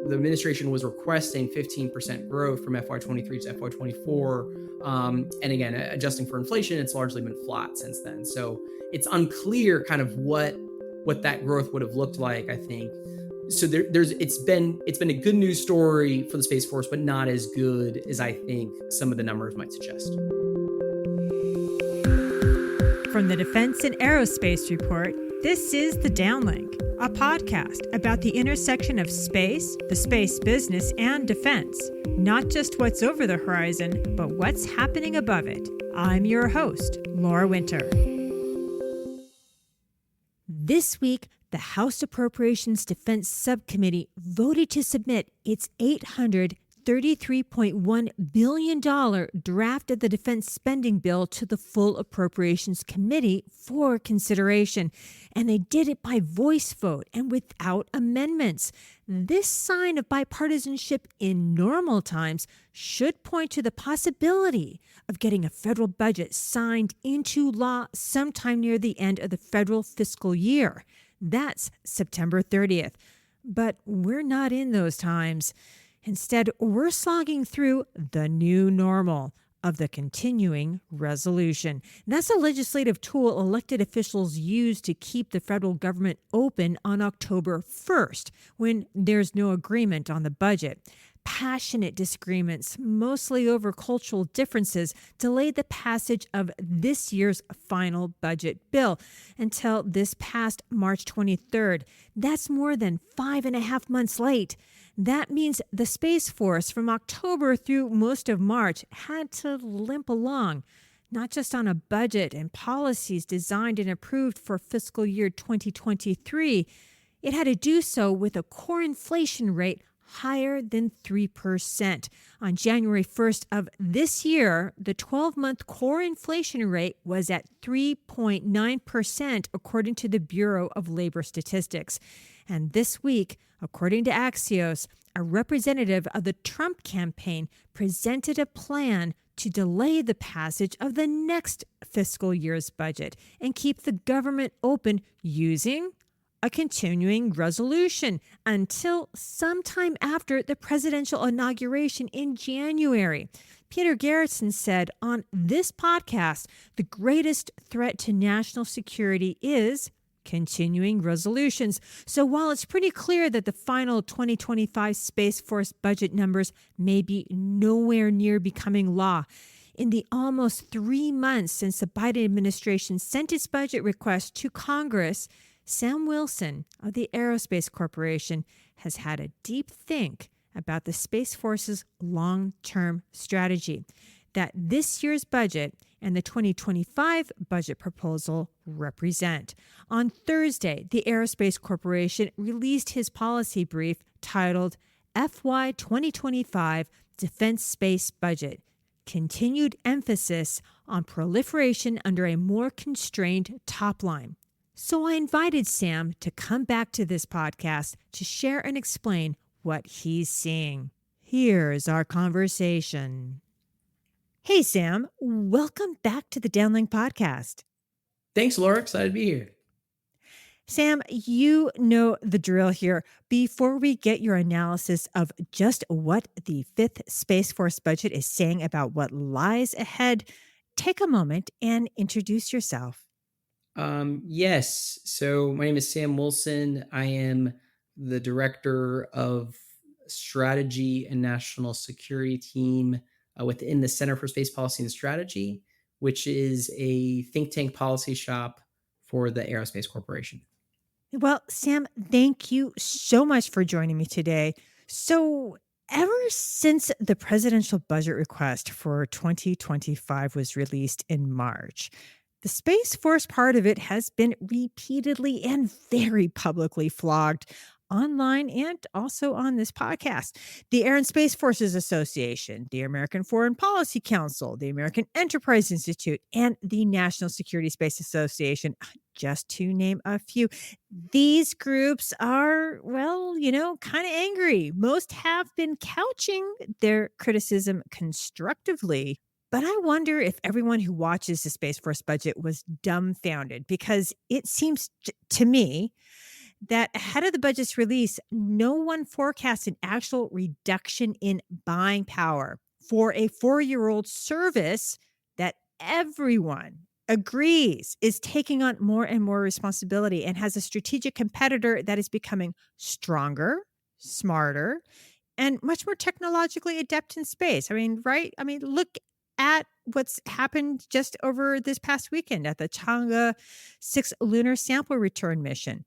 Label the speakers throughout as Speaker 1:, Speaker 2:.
Speaker 1: the administration was requesting 15% growth from FY23 to FY24. And again, adjusting for inflation, it's largely been flat since then. So it's unclear kind of what that growth would have looked like, I think. So it's been a good news story for the Space Force, but not as good as I think some of the numbers might suggest.
Speaker 2: From the Defense and Aerospace Report, this is The Downlink, a podcast about the intersection of space, the space business, and defense. Not just what's over the horizon, but what's happening above it. I'm your host, Laura Winter. This week, the House Appropriations Defense Subcommittee voted to submit its $833.1 billion draft of the defense spending bill to the full Appropriations Committee for consideration. And they did it by voice vote and without amendments. This sign of bipartisanship in normal times should point to the possibility of getting a federal budget signed into law sometime near the end of the federal fiscal year. That's September 30th. But we're not in those times. Instead, we're slogging through the new normal of the continuing resolution. That's a legislative tool elected officials use to keep the federal government open on October 1st, when there's no agreement on the budget. Passionate disagreements, mostly over cultural differences, delayed the passage of this year's final budget bill until this past March 23rd. That's more than 5.5 months late. That means the Space Force from October through most of March had to limp along, not just on a budget and policies designed and approved for fiscal year 2023. It had to do so with a core inflation rate higher than 3%. On January 1st of this year, the 12-month core inflation rate was at 3.9%, according to the Bureau of Labor Statistics. And this week, according to Axios, a representative of the Trump campaign presented a plan to delay the passage of the next fiscal year's budget and keep the government open using a continuing resolution until sometime after the presidential inauguration in January. Peter Garrison said on this podcast, the greatest threat to national security is continuing resolutions. So while it's pretty clear that the final 2025 Space Force budget numbers may be nowhere near becoming law, in the almost 3 months since the Biden administration sent its budget request to Congress, Sam Wilson of the Aerospace Corporation has had a deep think about the Space Force's long-term strategy that this year's budget and the 2025 budget proposal represent. On Thursday, the Aerospace Corporation released his policy brief titled FY 2025 Defense Space Budget, Continued Emphasis on Proliferation under a More Constrained Top Line. So I invited Sam to come back to this podcast to share and explain what he's seeing. Here's our conversation. Hey, Sam, welcome back to the Downlink podcast.
Speaker 1: Thanks, Laura. Excited to be here.
Speaker 2: Sam, you know the drill here. Before we get your analysis of just what the 5th Space Force budget is saying about what lies ahead, take a moment and introduce yourself.
Speaker 1: Yes. So my name is Sam Wilson. I am the director of strategy and national security team within the Center for Space Policy and Strategy, which is a think tank policy shop for the Aerospace Corporation.
Speaker 2: Well, Sam, thank you so much for joining me today. So ever since the presidential budget request for 2025 was released in March, the Space Force part of it has been repeatedly and very publicly flogged online and also on this podcast. The Air and Space Forces Association, the American Foreign Policy Council, the American Enterprise Institute, and the National Security Space Association, just to name a few. These groups are, kind of angry. Most have been couching their criticism constructively. But I wonder if everyone who watches the Space Force budget was dumbfounded, because it seems to me that ahead of the budget's release, no one forecast an actual reduction in buying power for a 4-year-old service that everyone agrees is taking on more and more responsibility and has a strategic competitor that is becoming stronger, smarter, and much more technologically adept in space. I mean, right? I mean, look at what's happened just over this past weekend at the Chang'e 6 lunar sample return mission.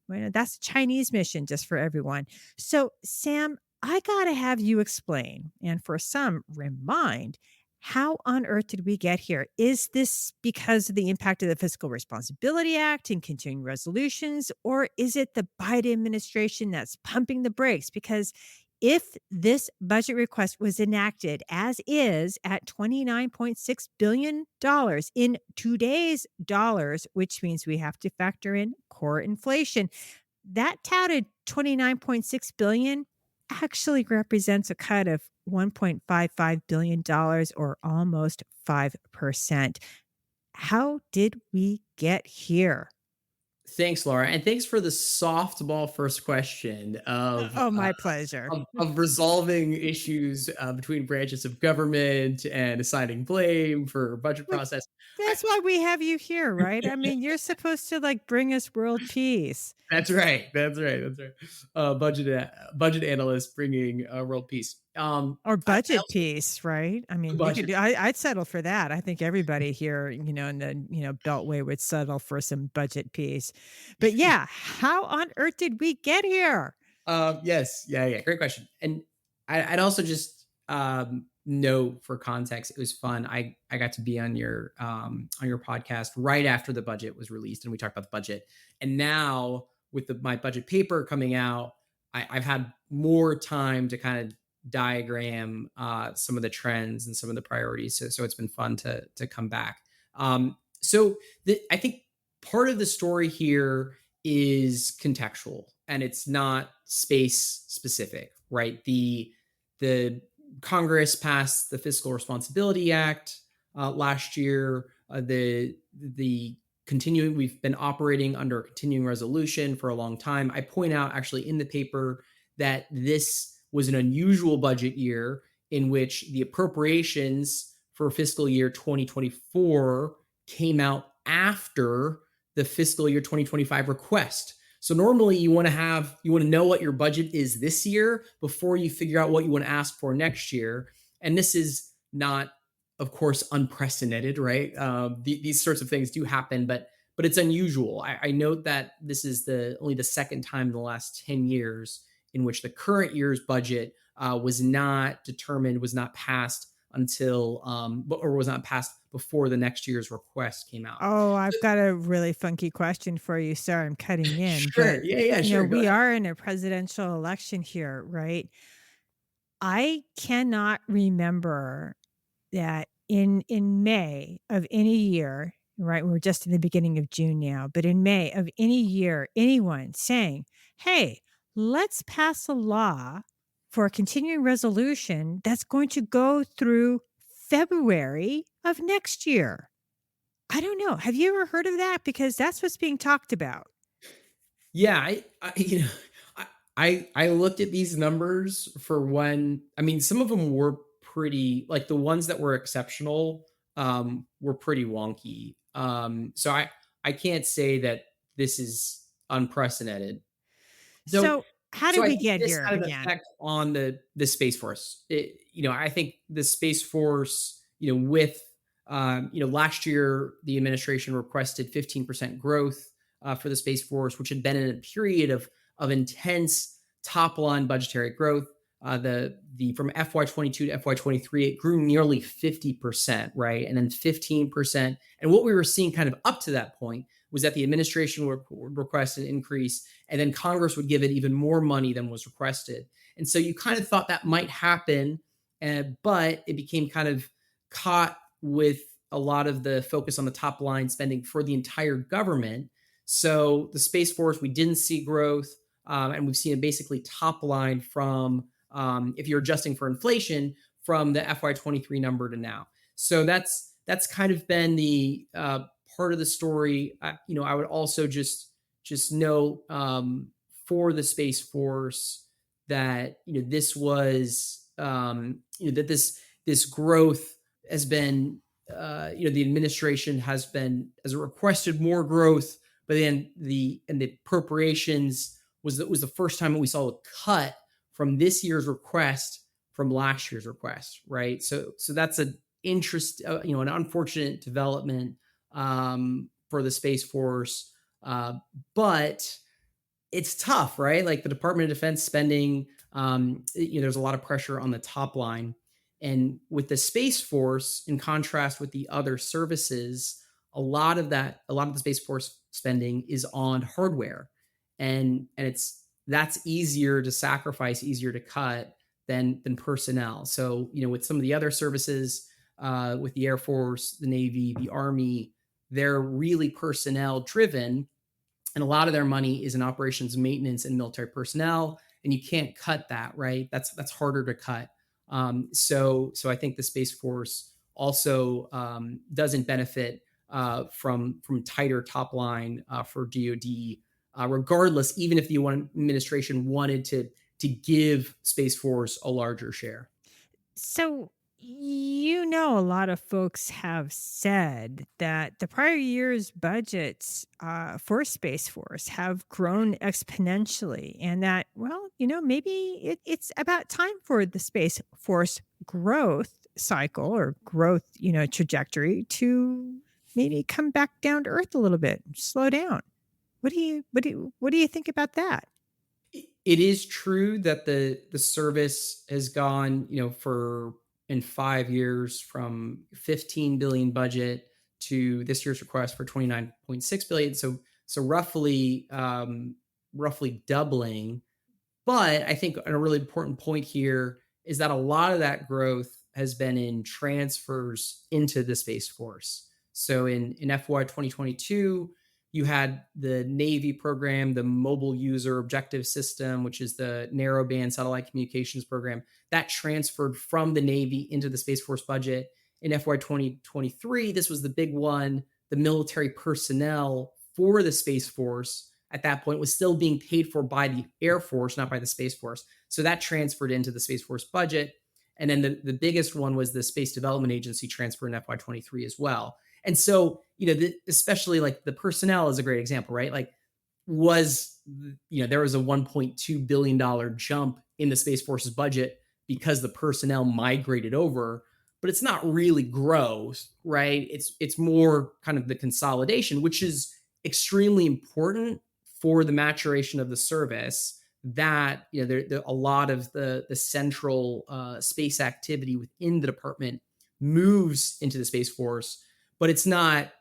Speaker 2: Well, that's a Chinese mission, just for everyone. So, Sam, I got to have you explain, and for some, remind how on earth did we get here? Is this because of the impact of the Fiscal Responsibility Act and continuing resolutions, or is it the Biden administration that's pumping the brakes? Because if this budget request was enacted as is at $29.6 billion in today's dollars, which means we have to factor in core inflation, that touted 29.6 billion actually represents a cut of $1.55 billion or almost 5%. How did we get here?
Speaker 1: Thanks, Laura, and thanks for the softball first question
Speaker 2: Oh, my pleasure.
Speaker 1: of resolving issues between branches of government and assigning blame for budget
Speaker 2: Well,
Speaker 1: process. I,
Speaker 2: that's why we have you here, right? I mean, you're supposed to like bring us world peace
Speaker 1: that's right. That's right. That's right. Budget analyst bringing world peace.
Speaker 2: or
Speaker 1: I
Speaker 2: budget
Speaker 1: also
Speaker 2: peace, right? I mean, you could
Speaker 1: budget.
Speaker 2: do, I'd settle for that. I think everybody here, in the, Beltway would settle for some budget peace. But yeah, how on earth did we get here?
Speaker 1: Yes, yeah, yeah. Great question. And I'd also just note for context, it was fun. I got to be on your podcast right after the budget was released, and we talked about the budget. And now with my budget paper coming out, I've had more time to kind of diagram some of the trends and some of the priorities. So it's been fun to come back. I think part of the story here is contextual and it's not space specific, right? The Congress passed the Fiscal Responsibility Act last year. The continuing, we've been operating under a continuing resolution for a long time. I point out actually in the paper that this was an unusual budget year in which the appropriations for fiscal year 2024 came out after the fiscal year 2025 request. So normally you want to know what your budget is this year before you figure out what you want to ask for next year. And this is not, of course, unprecedented, right? These sorts of things do happen, but it's unusual. I note that this is only the second time in the last 10 years in which the current year's budget was not passed until or was not passed before the next year's request came out.
Speaker 2: Oh, I've got a really funky question for you. Sorry, I'm cutting in,
Speaker 1: Sure.
Speaker 2: but
Speaker 1: Yeah, yeah, sure. Go
Speaker 2: we
Speaker 1: ahead.
Speaker 2: are in a presidential election here, right? I cannot remember that in May of any year, right? We're just in the beginning of June now, but in May of any year, anyone saying, "Hey, let's pass a law for a continuing resolution that's going to go through February of next year." I don't know. Have you ever heard of that? Because that's what's being talked about.
Speaker 1: Yeah, I looked at these numbers for when I mean some of them were pretty like the ones that were exceptional were pretty wonky. So I can't say that this is unprecedented. So
Speaker 2: So, how
Speaker 1: so
Speaker 2: did
Speaker 1: I
Speaker 2: we
Speaker 1: think
Speaker 2: get
Speaker 1: this
Speaker 2: here
Speaker 1: had an
Speaker 2: again?
Speaker 1: effect on the Space Force. I think the Space Force, with last year the administration requested 15% growth for the Space Force, which had been in a period of intense top line budgetary growth. The from FY22 to FY23, it grew nearly 50%, right? And then 15%. And what we were seeing kind of up to that point was that the administration would request an increase, and then Congress would give it even more money than was requested. And so you kind of thought that might happen, but it became kind of caught with a lot of the focus on the top line spending for the entire government. So the Space Force, we didn't see growth, and we've seen it basically top line from, if you're adjusting for inflation, from the FY23 number to now. So that's kind of been the part of the story. I would also just just note for the Space Force that this was that this growth has been the administration has requested more growth, but then the appropriations was the first time that we saw a cut from this year's request from last year's request, right? So that's an unfortunate development for the Space Force, but it's tough, right? Like the Department of Defense spending, there's a lot of pressure on the top line. And with the Space Force, in contrast with the other services, a lot of the Space Force spending is on hardware. And that's easier to sacrifice, easier to cut than personnel. So, with some of the other services, with the Air Force, the Navy, the Army, they're really personnel driven, and a lot of their money is in operations maintenance and military personnel, and you can't cut that, right? That's harder to cut. So I think the Space Force also doesn't benefit from tighter top line for DoD, regardless, even if the administration wanted to give Space Force a larger share.
Speaker 2: So, a lot of folks have said that the prior year's budgets for Space Force have grown exponentially, and that, well, maybe it's about time for the Space Force growth cycle or growth, trajectory to maybe come back down to earth a little bit, slow down. What do you think about that?
Speaker 1: It is true that the service has gone, for in 5 years from 15 billion budget to this year's request for 29.6 billion. So roughly doubling. But I think a really important point here is that a lot of that growth has been in transfers into the Space Force. So in FY 2022, you had the Navy program, the Mobile User Objective System, which is the narrowband satellite communications program, that transferred from the Navy into the Space Force budget. In FY 2023, this was the big one. The military personnel for the Space Force at that point was still being paid for by the Air Force, not by the Space Force. So that transferred into the Space Force budget. And then the biggest one was the Space Development Agency transfer in FY 23 as well. And so, especially like the personnel is a great example, right? Like there was a $1.2 billion jump in the Space Force's budget because the personnel migrated over, but it's not really growth, right? It's more kind of the consolidation, which is extremely important for the maturation of the service, that a lot of the central space activity within the department moves into the Space Force, but it's not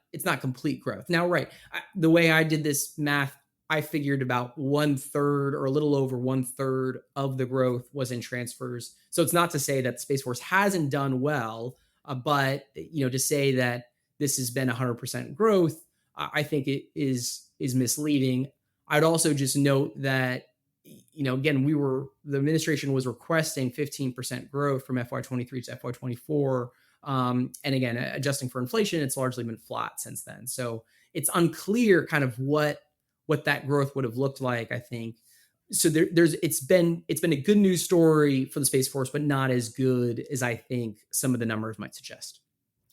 Speaker 1: complete growth. Now, right, the way I did this math, I figured about 1/3 or a little over 1/3 of the growth was in transfers. So it's not to say that Space Force hasn't done well, but to say that this has been 100% growth, I think it is misleading. I'd also just note that again, the administration was requesting 15% growth from FY 23 to FY 24. And again, adjusting for inflation, it's largely been flat since then. So it's unclear kind of what that growth would have looked like, I think. So it's been a good news story for the Space Force, but not as good as I think some of the numbers might suggest.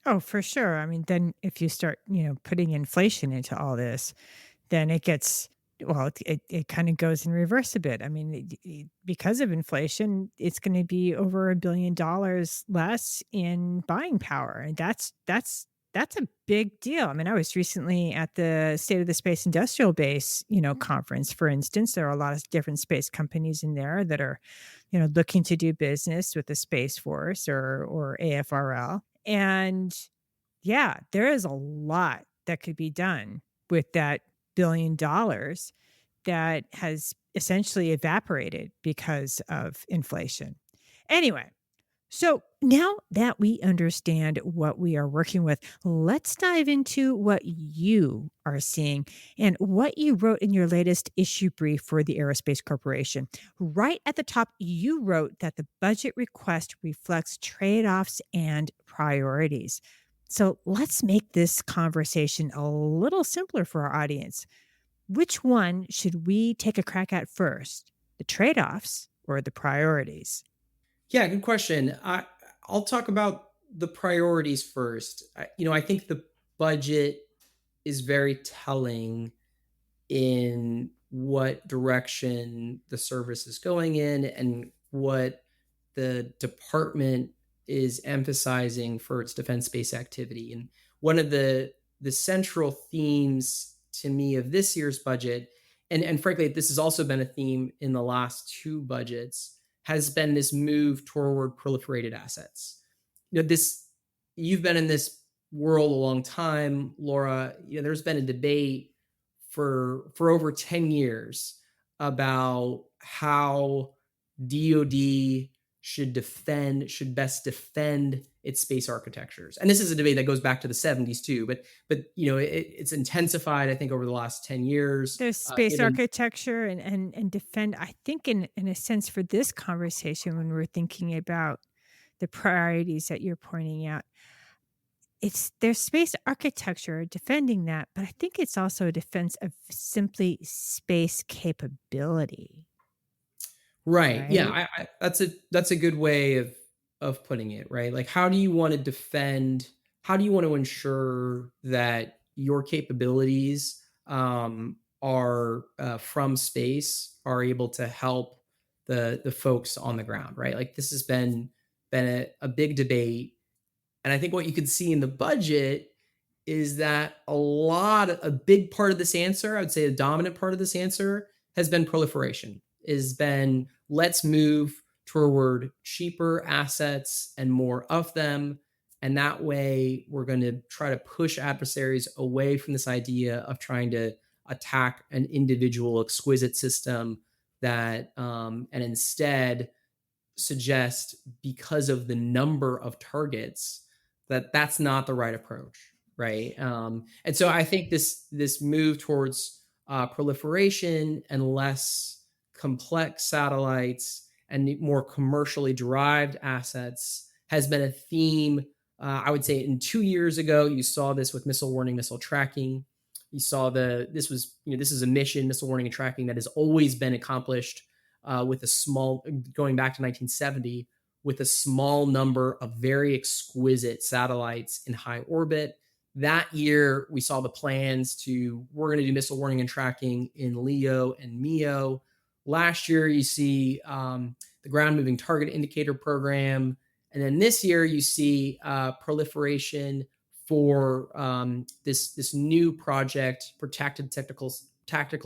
Speaker 2: Oh, for sure. I mean, then if you start, putting inflation into all this, then it gets, well, it kind of goes in reverse a bit. I mean, because of inflation, it's going to be over $1 billion less in buying power, and that's a big deal. I mean, I was recently at the State of the Space Industrial Base, conference. For instance, there are a lot of different space companies in there that are, looking to do business with the Space Force or AFRL, and yeah, there is a lot that could be done with that $1 billion that has essentially evaporated because of inflation. Anyway, so now that we understand what we are working with, let's dive into what you are seeing and what you wrote in your latest issue brief for the Aerospace Corporation. Right at the top, you wrote that the budget request reflects trade offs and priorities. So let's make this conversation a little simpler for our audience. Which one should we take a crack at first? The trade offs or the priorities?
Speaker 1: Yeah, good question. I'll talk about the priorities first. I think the budget is very telling in what direction the service is going in and what the department is emphasizing for its defense space activity. And one of the central themes to me of this year's budget, and frankly, this has also been a theme in the last two budgets, has been this move toward proliferated assets. This you've been in this world a long time, Laura. There's been a debate for over 10 years about how DoD should best defend its space architectures. And this is a debate that goes back to the 70s too, but it's intensified, I think, over the last 10 years.
Speaker 2: There's space
Speaker 1: Given
Speaker 2: architecture and defend. I think in a sense for this conversation, when we're thinking about the priorities that you're pointing out, it's there's space architecture defending that, but I think it's also a defense of simply space capability,
Speaker 1: Right. Yeah,
Speaker 2: right?
Speaker 1: that's a good way of putting it, right? Like how do you want to defend, how do you want to ensure that your capabilities are from space are able to help the folks on the ground, right? Like this has been a big debate. And I think what you could see in the budget is that a big part of this answer, I would say a dominant part of this answer has been proliferation, has been let's move toward cheaper assets and more of them. And that way, we're going to try to push adversaries away from this idea of trying to attack an individual exquisite system and instead suggest, because of the number of targets, that that's not the right approach, right? And so I think this move towards proliferation and less complex satellites and more commercially derived assets has been a theme. I would say in 2 years ago, you saw this with missile warning, missile tracking. You saw this is a mission, missile warning and tracking, that has always been accomplished with a small, going back to 1970, with a small number of very exquisite satellites in high orbit. That year, we saw the plans we're going to do missile warning and tracking in LEO and MEO. Last year, you see the ground moving target indicator program. And then this year, you see proliferation for this new project, Protected Tactical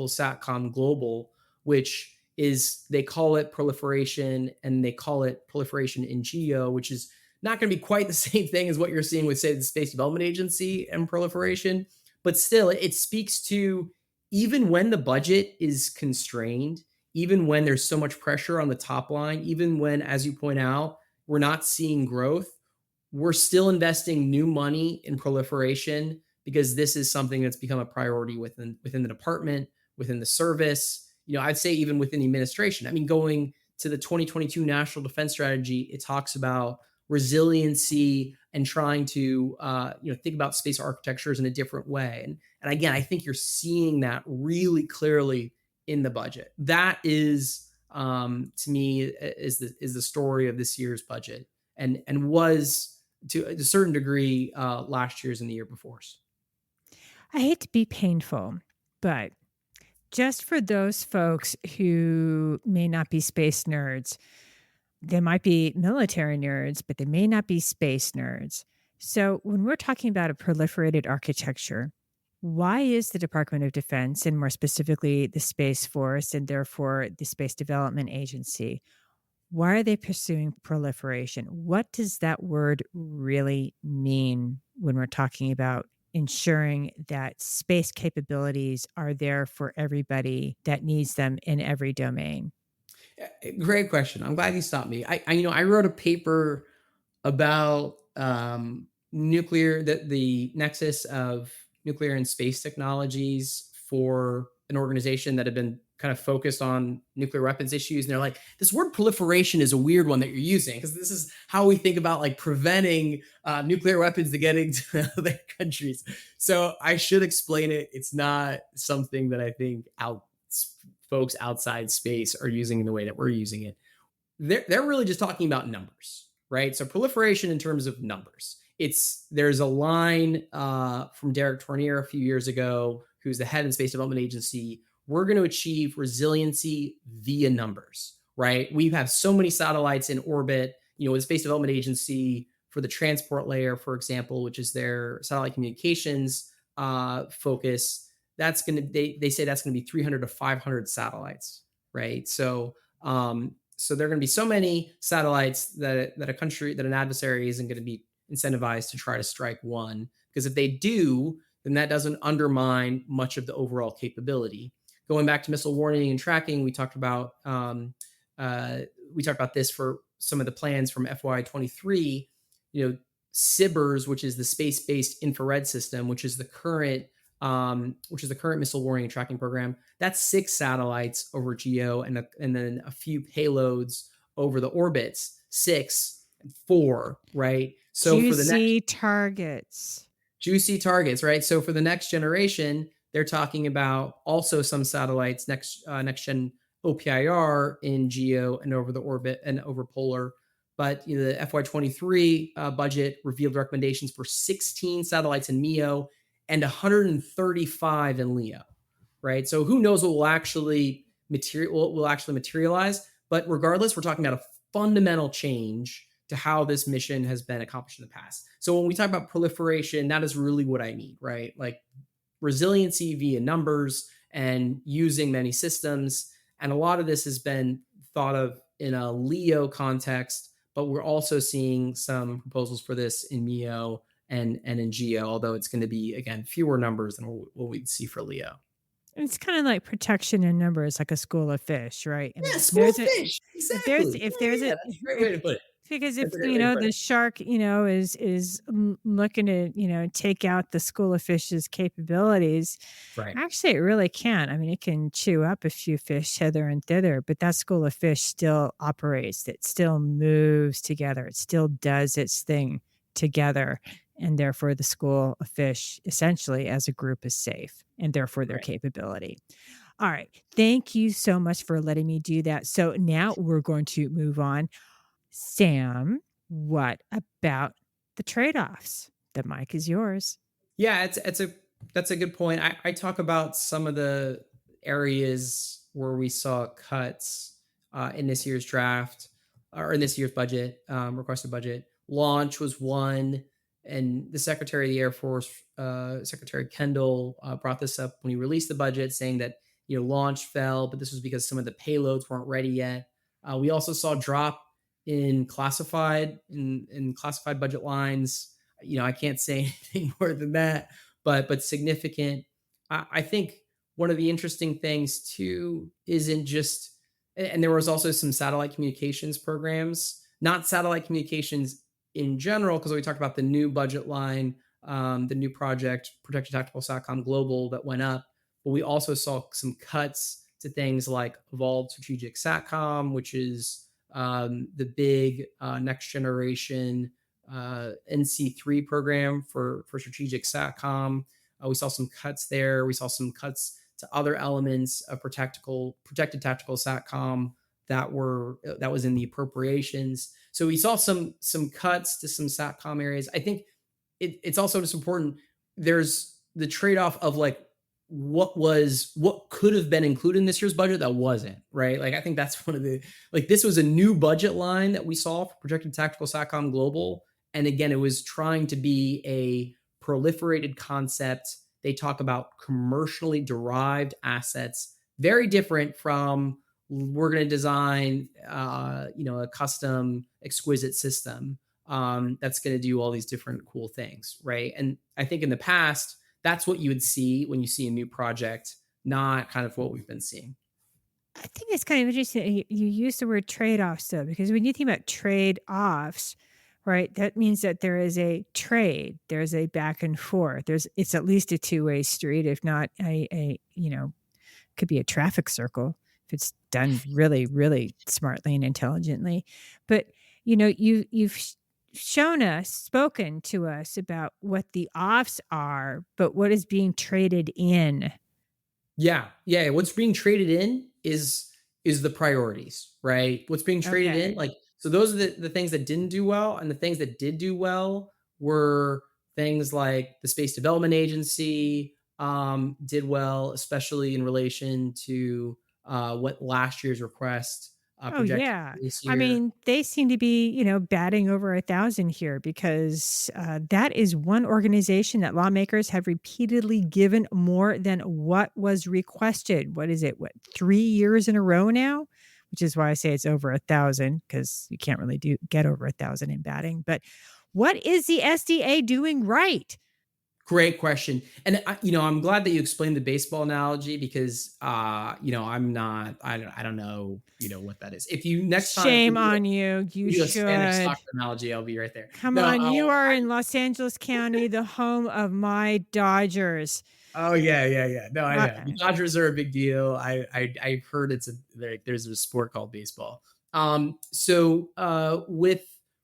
Speaker 1: Satcom Global, which is, they call it proliferation, and they call it proliferation in GEO, which is not going to be quite the same thing as what you're seeing with, say, the Space Development Agency and proliferation. But still, it speaks to, even when the budget is constrained, even when there's so much pressure on the top line, even when, as you point out, we're not seeing growth, we're still investing new money in proliferation because this is something that's become a priority within the department, within the service. I'd say even within the administration. I mean, going to the 2022 National Defense Strategy, it talks about resiliency and trying to think about space architectures in a different way. And again, I think you're seeing that really clearly in the budget. That is, to me, is the story of this year's budget, and was to a certain degree last year's and the year before's.
Speaker 2: I hate to be painful, but just for those folks who may not be space nerds, they might be military nerds, but they may not be space nerds. So, when we're talking about a proliferated architecture, why is the Department of Defense, and more specifically the Space Force and therefore the Space Development Agency, why are they pursuing proliferation? What does that word really mean when we're talking about ensuring that space capabilities are there for everybody that needs them in every domain?
Speaker 1: Great question. I'm glad you stopped me. I wrote a paper about nuclear, the nexus of nuclear and space technologies for an organization that had been kind of focused on nuclear weapons issues. And they're like, this word proliferation is a weird one that you're using because this is how we think about like preventing nuclear weapons to getting to other countries. So I should explain it. It's not something that I think folks outside space are using in the way that we're using it. They're really just talking about numbers, right? So proliferation in terms of numbers. There's a line from Derek Tournier a few years ago, who's the head of the Space Development Agency. We're going to achieve resiliency via numbers, right? We have so many satellites in orbit. The Space Development Agency for the transport layer, for example, which is their satellite communications focus. They say that's going to be 300 to 500 satellites, right? So there are going to be so many satellites that an adversary isn't going to be incentivized to try to strike one, because if they do, then that doesn't undermine much of the overall capability. Going back to missile warning and tracking, we talked about this for some of the plans from FY23. SBIRS, which is the space-based infrared system, which is the current missile warning and tracking program. That's 6 satellites over GEO and then a few payloads over the orbits. 6 and 4, right? So
Speaker 2: juicy targets,
Speaker 1: right? So for the next generation, they're talking about also some satellites, next gen OPIR in GEO and over the orbit and over polar. But the FY23 budget revealed recommendations for 16 satellites in MEO and 135 in LEO, right? So who knows what will actually materialize? But regardless, we're talking about a fundamental change to how this mission has been accomplished in the past. So when we talk about proliferation, that is really what I mean, right? Like resiliency via numbers and using many systems. And a lot of this has been thought of in a LEO context, but we're also seeing some proposals for this in MEO and in GEO, although it's going to be, again, fewer numbers than what we'd see for LEO.
Speaker 2: It's kind of like protection in numbers, like a school of fish, right?
Speaker 1: Yeah, school of fish. Exactly.
Speaker 2: If there's
Speaker 1: that's a great way to put it.
Speaker 2: Because if the shark is looking to take out the school of fish's capabilities,
Speaker 1: right?
Speaker 2: Actually, it really can. I mean, it can chew up a few fish hither and thither, but that school of fish still operates. It still moves together. It still does its thing together, and therefore the school of fish, essentially as a group, is safe, and therefore their capability. All right, thank you so much for letting me do that. So now we're going to move on. Sam, what about the trade-offs? The mic is yours.
Speaker 1: Yeah, that's a good point. I talk about some of the areas where we saw cuts in this year's draft or in this year's budget, requested budget. Launch was one, and the Secretary of the Air Force, Secretary Kendall, brought this up when he released the budget, saying that launch fell, but this was because some of the payloads weren't ready yet. We also saw a drop in classified budget lines. I can't say anything more than that, but significant. I think one of the interesting things too isn't just, and there was also some satellite communications programs, not satellite communications in general, because we talked about the new budget line, the new project, Protected Tactical Satcom Global, that went up, but we also saw some cuts to things like Evolved Strategic Satcom, which is the big next generation NC3 program for strategic SATCOM. We saw some cuts there. We saw some cuts to other elements of protected tactical SATCOM that was in the appropriations. So we saw some cuts to some SATCOM areas. I think it's also just important. There's the trade-off of like what could have been included in this year's budget that wasn't, right? Like I think that's one of the, like, this was a new budget line that we saw for Projected Tactical Satcom Global. And again, it was trying to be a proliferated concept. They talk about commercially derived assets, very different from we're going to design, a custom exquisite system that's going to do all these different cool things, right? And I think in the past, that's what you would see when you see a new project, not kind of what we've been seeing.
Speaker 2: I think it's kind of interesting you use the word trade-offs, though, because when you think about trade-offs, right, that means that there is a trade, there's a back and forth, it's at least a two-way street, if not a could be a traffic circle if it's done really, really smartly and intelligently. But, you've shown us, spoken to us about what the offs are, but what is being traded in?
Speaker 1: Yeah, yeah. What's being traded in is the priorities, right? What's being traded in,
Speaker 2: Okay.
Speaker 1: like, so those are the things that didn't do well, and the things that did do well were things like the Space Development Agency did well, especially in relation to what last year's request
Speaker 2: Oh,
Speaker 1: projected
Speaker 2: yeah.
Speaker 1: for this
Speaker 2: I
Speaker 1: year.
Speaker 2: mean, they seem to be, batting over 1,000 here because that is one organization that lawmakers have repeatedly given more than what was requested. What is it? What, 3 years in a row now? Which is why I say it's over 1,000 because you can't really get over 1,000 in batting. But what is the SDA doing right?
Speaker 1: Great question. And I'm glad that you explained the baseball analogy because I don't know, what that is. If you next time
Speaker 2: Shame on you. You
Speaker 1: you do a Spanish
Speaker 2: should.
Speaker 1: soccer analogy, I'll be right there.
Speaker 2: Come
Speaker 1: No,
Speaker 2: on. You are in Los Angeles County, the home of my Dodgers.
Speaker 1: oh yeah, yeah, yeah. No, I
Speaker 2: Uh,
Speaker 1: know. The Dodgers are a big deal. I've heard there's a sport called baseball.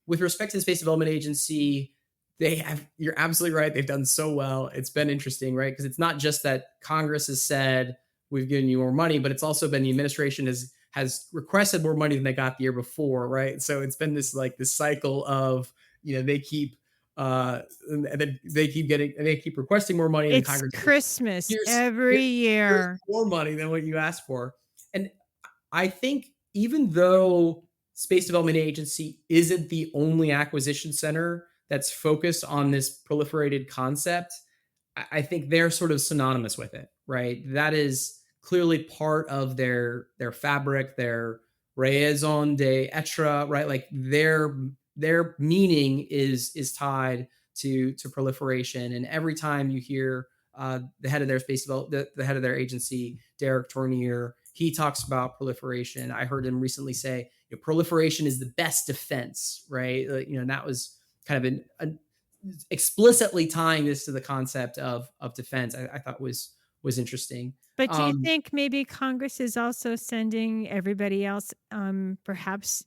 Speaker 1: With respect to the Space Development Agency, you're absolutely right. They've done so well. It's been interesting, right? Because it's not just that Congress has said we've given you more money, but it's also been the administration has requested more money than they got the year before, right? So it's been this cycle of, they keep and then they keep requesting more money, and
Speaker 2: It's
Speaker 1: Congress says,
Speaker 2: Christmas every
Speaker 1: here's
Speaker 2: year.
Speaker 1: more money than what you asked for. And I think even though Space Development Agency isn't the only acquisition center that's focused on this proliferated concept, I think they're sort of synonymous with it, right? That is clearly part of their fabric, their raison d'etre, right? Like their meaning is tied to proliferation. And every time you hear the head of their the head of their agency, Derek Tournier, he talks about proliferation. I heard him recently say, proliferation is the best defense, right? And that was kind of explicitly tying this to the concept of defense. I thought was interesting.
Speaker 2: But do you
Speaker 1: Um,
Speaker 2: think maybe Congress is also sending everybody else, perhaps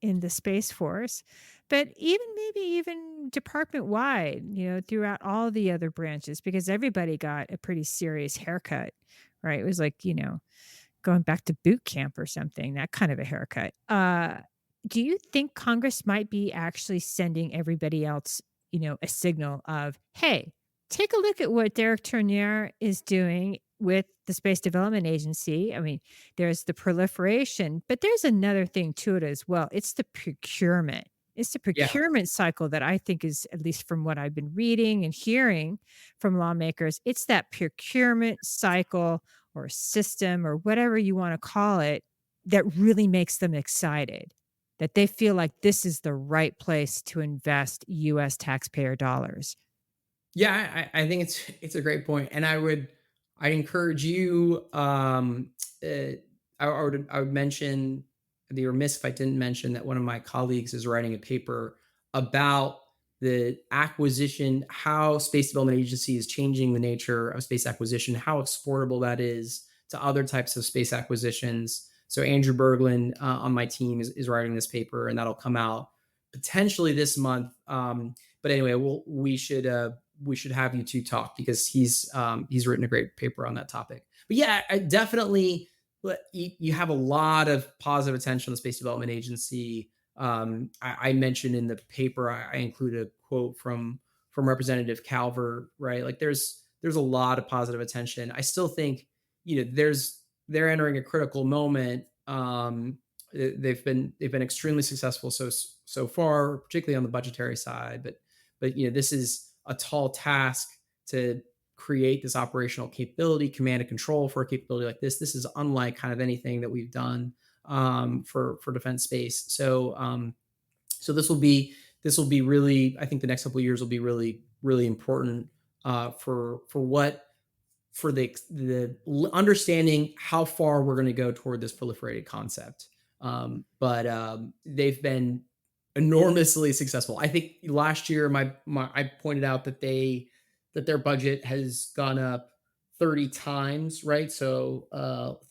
Speaker 2: in the Space Force, but even department wide, throughout all the other branches, because everybody got a pretty serious haircut, right? It was like, going back to boot camp or something, that kind of a haircut. Do you think Congress might be actually sending everybody else, a signal of, hey, take a look at what Derek Tournier is doing with the Space Development Agency? I mean, there's the proliferation, but there's another thing to it as well. It's the procurement. It's the
Speaker 1: yeah,
Speaker 2: procurement cycle that I think is, at least from what I've been reading and hearing from lawmakers, it's that procurement cycle or system or whatever you want to call it that really makes them excited, that they feel like this is the right place to invest US taxpayer dollars.
Speaker 1: yeah. I think it's a great point, and I encourage you. I would mention, I'd be remiss if I didn't mention that one of my colleagues is writing a paper about the acquisition, how Space Development Agency is changing the nature of space acquisition, how exportable that is to other types of space acquisitions. So Andrew Berglund on my team is writing this paper, and that'll come out potentially this month. But anyway, we should have you two talk because he's written a great paper on that topic. But yeah, I definitely, you have a lot of positive attention on the Space Development Agency. I mentioned in the paper, I include a quote from Representative Calvert, right? Like there's a lot of positive attention. I still think, they're entering a critical moment. They've been extremely successful so far, particularly on the budgetary side. But this is a tall task to create this operational capability, command and control for a capability like this. This is unlike kind of anything that we've done for defense space. So this will be really, I think the next couple of years will be really really important for the understanding how far we're going to go toward this proliferated concept. But they've been enormously successful. I think last year I pointed out that their budget has gone up 30 times, right? So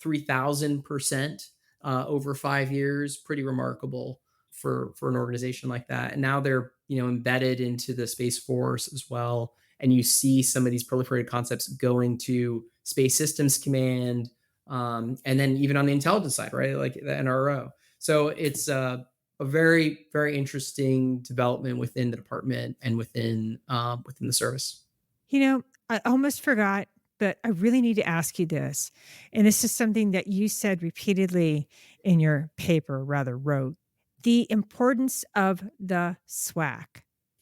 Speaker 1: 3,000% over 5 years, pretty remarkable for an organization like that. And now they're embedded into the Space Force as well. And you see some of these proliferated concepts going to Space Systems Command, and then even on the intelligence side, right, like the NRO. So it's a very very interesting development within the department and within the service.
Speaker 2: You know, I almost forgot, but I really need to ask you this. And this is something that you said repeatedly in your paper, rather wrote the importance of the SWAC,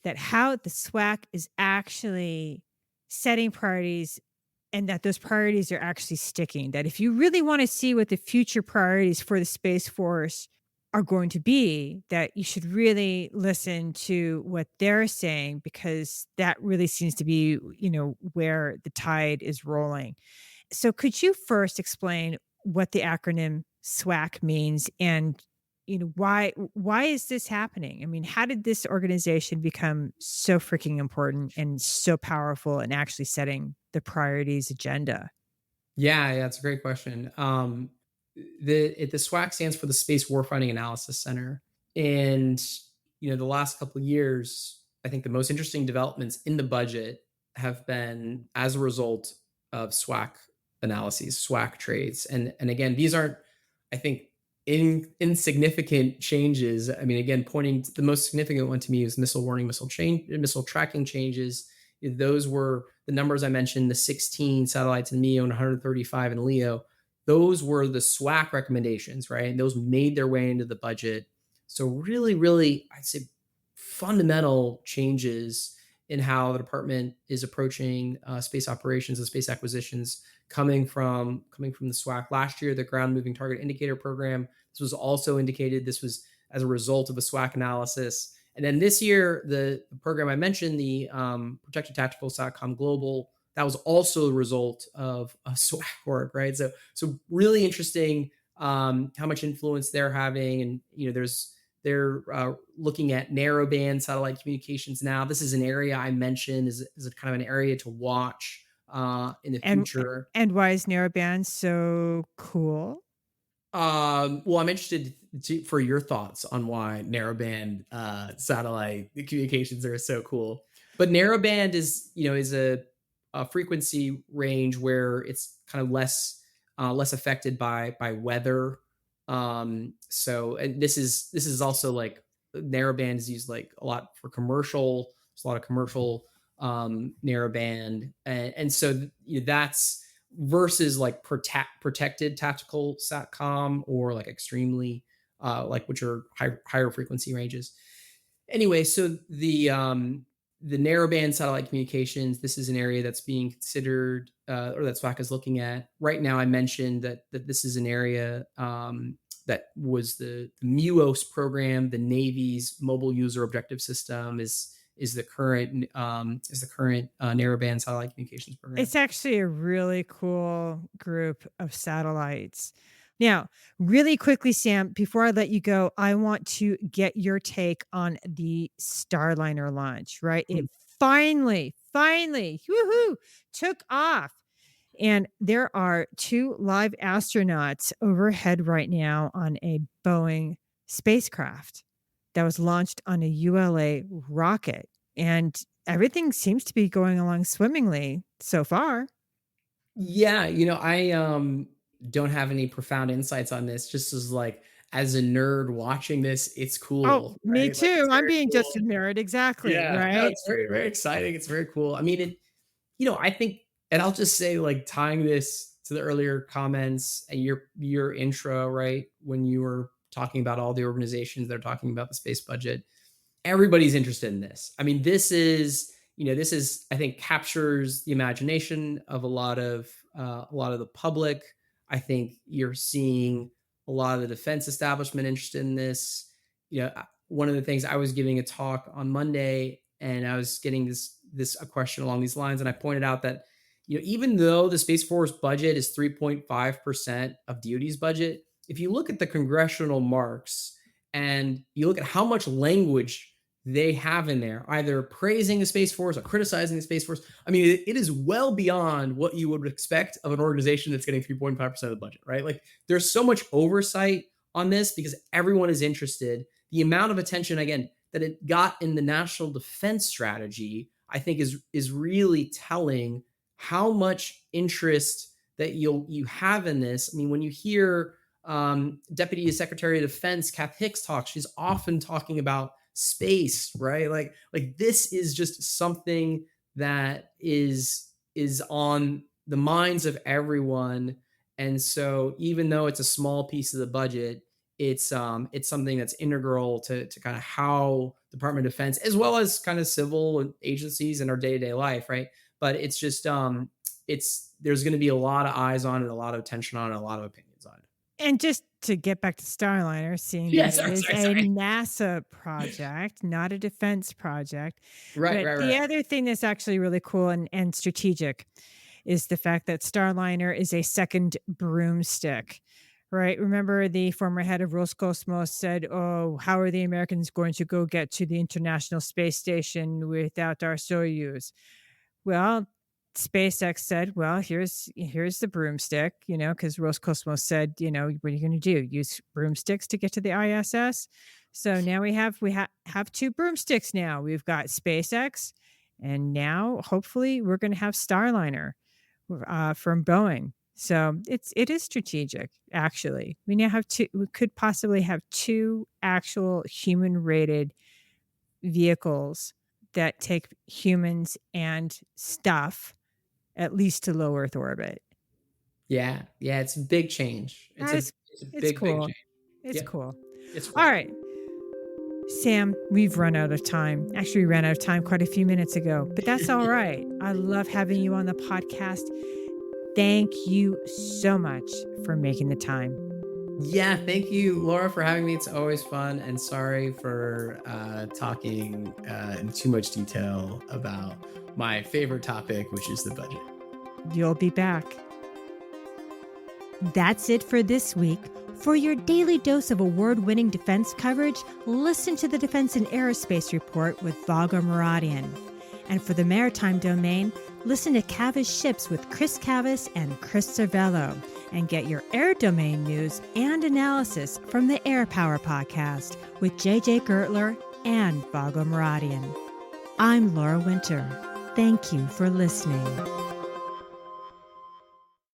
Speaker 2: that how the SWAC is actually setting priorities and that those priorities are actually sticking. That if you really want to see what the future priorities for the Space Force are going to be, that you should really listen to what they're saying because that really seems to be, where the tide is rolling. So could you first explain what the acronym SWAC means and why is this happening? I mean, how did this organization become so freaking important and so powerful and actually setting the priorities agenda?
Speaker 1: Yeah, it's a great question. The SWAC stands for the Space Warfighting Analysis Center, and the last couple of years, I think the most interesting developments in the budget have been as a result of SWAC analyses, SWAC trades, and again, these aren't, I think, insignificant changes. I mean, again, pointing to the most significant one to me is missile warning, missile tracking changes. Those were the numbers I mentioned, the 16 satellites in MEO and 135 in LEO. Those were the SWAC recommendations, right? And those made their way into the budget. So really, really, I'd say fundamental changes in how the department is approaching space operations and space acquisitions coming from the SWAC. Last year, the Ground Moving Target Indicator Program. This was also indicated. This was as a result of a SWAC analysis. And then this year, the program I mentioned, the Protected Tactical Satcom Global, that was also a result of a SWAC work, right? So really interesting how much influence they're having, and they're looking at narrowband satellite communications now. This is an area I mentioned is a kind of an area to watch in the
Speaker 2: And
Speaker 1: future.
Speaker 2: and why is narrowband so cool?
Speaker 1: Well, I'm interested for your thoughts on why narrowband satellite communications are so cool. But narrowband is a frequency range where it's kind of less affected by weather. So, and this is also like narrowband is used like a lot for commercial. There's a lot of commercial narrowband, and so that's versus like protected tactical satcom or like extremely like which are higher frequency ranges. Anyway, so the narrowband satellite communications, this is an area that's being considered or that SWAC is looking at right now. I mentioned that this is an area that was the MUOS program, the Navy's Mobile User Objective System is the current narrowband satellite communications program.
Speaker 2: It's actually a really cool group of satellites. Now, really quickly, Sam, before I let you go, I want to get your take on the Starliner launch, right? It finally, woohoo, took off. And there are two live astronauts overhead right now on a Boeing spacecraft that was launched on a ULA rocket. And everything seems to be going along swimmingly so far.
Speaker 1: Yeah, I don't have any profound insights on this. Just as a nerd watching this, it's
Speaker 2: Oh,
Speaker 1: cool,
Speaker 2: me
Speaker 1: right? Like
Speaker 2: too.
Speaker 1: it's
Speaker 2: I'm
Speaker 1: very
Speaker 2: being
Speaker 1: cool.
Speaker 2: just a nerd. Exactly.
Speaker 1: Yeah, no,
Speaker 2: Right.
Speaker 1: it's very very exciting. It's very cool. I mean, I think, and I'll just say, like tying this to the earlier comments and your intro, right? When you were talking about all the organizations that are talking about the space budget, everybody's interested in this. I mean, this is I think captures the imagination of a lot of the public. I think you're seeing a lot of the defense establishment interested in this. One of the things, I was giving a talk on Monday, and I was getting this a question along these lines, and I pointed out that even though the Space Force budget is 3.5% of DoD's budget, if you look at the congressional marks and you look at how much language they have in there, either praising the Space Force or criticizing the Space Force. I mean, it is well beyond what you would expect of an organization that's getting 3.5% of the budget, right? Like, there's so much oversight on this because everyone is interested. The amount of attention, again, that it got in the national defense strategy, I think is really telling how much interest that you have in this. I mean, when you hear Deputy Secretary of Defense Kath Hicks talk, she's often talking about space, right? Like this is just something that is on the minds of everyone. And so even though it's a small piece of the budget, it's something that's integral to kind of how Department of Defense, as well as kind of civil agencies in our day-to-day life, right? But it's just there's going to be a lot of eyes on it, a lot of attention on it, a lot of opinions on it.
Speaker 2: And just to get back to Starliner, seeing
Speaker 1: Yeah,
Speaker 2: that it is a NASA project, not a defense project.
Speaker 1: Right,
Speaker 2: But
Speaker 1: right,
Speaker 2: the
Speaker 1: right.
Speaker 2: other thing that's actually really cool and strategic is the fact that Starliner is a second broomstick, right? Remember the former head of Roscosmos said, "Oh, how are the Americans going to go get to the International Space Station without our Soyuz?" Well, SpaceX said, "Well, here's the broomstick," because Roscosmos said, "What are you going to do? Use broomsticks to get to the ISS?" So now we have two broomsticks now. We've got SpaceX, and now hopefully we're going to have Starliner from Boeing. So it is strategic, actually. We now have two. We could possibly have two actual human-rated vehicles that take humans and stuff at least to low Earth orbit.
Speaker 1: Yeah, it's a big change. It's a big
Speaker 2: cool.
Speaker 1: change.
Speaker 2: It's cool.
Speaker 1: It's cool.
Speaker 2: All right. Sam, we've run out of time. Actually, we ran out of time quite a few minutes ago, but that's all right. I love having you on the podcast. Thank you so much for making the time.
Speaker 1: Yeah, thank you, Laura, for having me. It's always fun, and sorry for talking in too much detail about my favorite topic, which is the budget.
Speaker 2: You'll be back. That's it for this week. For your daily dose of award-winning defense coverage, listen to the Defense and Aerospace Report with Vago Muradian. And for the maritime domain, listen to Cavis Ships with Chris Cavis and Chris Cervello. And get your air domain news and analysis from the Air Power Podcast with JJ Gertler and Vago Muradian. I'm Laura Winter. Thank you for listening.